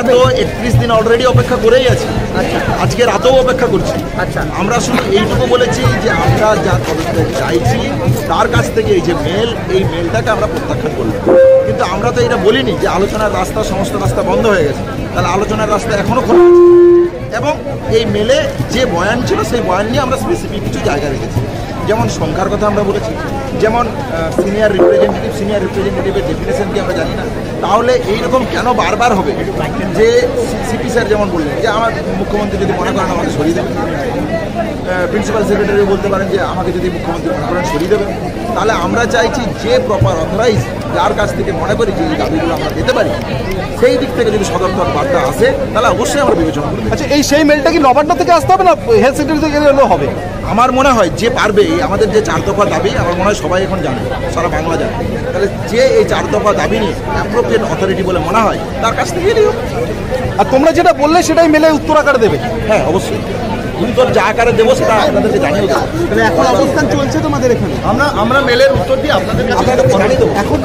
তো 31 দিন অলরেডি অপেক্ষা করেই আছি। আজকে রাতেও অপেক্ষা করছি। আমরা শুধু এইটুকু বলেছি যে আমরা যা পদক্ষেপ চাইছি তার কাছ থেকে এই যে এই মেলটাকে আমরা প্রত্যাখ্যান করলাম। কিন্তু আমরা তো এটা বলিনি যে আলোচনার রাস্তা সমস্ত রাস্তা বন্ধ হয়ে গেছে, তাহলে আলোচনার রাস্তা এখনো খোলা আছে। এবং এই মেলে যে বয়ান ছিল সেই বয়ান নিয়ে আমরা স্পেসিফিক কিছু জায়গা রেখেছি, যেমন সংখ্যার কথা আমরা বলেছি, যেমন সিনিয়র রিপ্রেজেন্টেটিভের ডেফিনেশন কি আমরা জানি না, তাহলে এইরকম কেন বারবার হবে যে সিপি স্যার যেমন বললেন যে আমার মুখ্যমন্ত্রী যদি মনে করেন আমাকে সরিয়ে দেবেন, প্রিন্সিপাল সেক্রেটারি বলতে পারেন যে আমাকে যদি মুখ্যমন্ত্রী মনে করেন সরিয়ে দেবেন। তাহলে আমরা চাইছি যে প্রপার অথরাইজ যার কাছ থেকে মনে করি যে এই দাবিগুলো আমরা দিতে পারি, সেই দিক থেকে যদি সদর্থক বার্তা আসে তাহলে অবশ্যই আমরা বিবেচনা করব। আচ্ছা, সেই মেলটা কি নবান্ন থেকে আসতে হবে না হেলথ সেক্রেটারি থেকে গেলেও হবে? আমার মনে হয় যে পারবে, আমাদের যে 4 দফা দাবি আমার মনে হয় সবাই এখন জানে, সারা বাংলা জানে, তাহলে যে এই 4 দফা দাবি নিয়ে অ্যাপ্রোপ্রিয়েট অথরিটি বলে মনে হয় তার কাছ থেকে গেলেও। আর তোমরা যেটা বললে সেটাই মেলে উত্তর আকারে দেবে? হ্যাঁ, অবশ্যই উত্তর যা আকারে দেবো সেটা আপনাদেরকে জানিয়ে দেবো। এখন অবস্থান চলছে তোমাদের এখানে? আমরা মেলের উত্তর দিয়ে আপনাদের জানিয়ে দেবো। এখন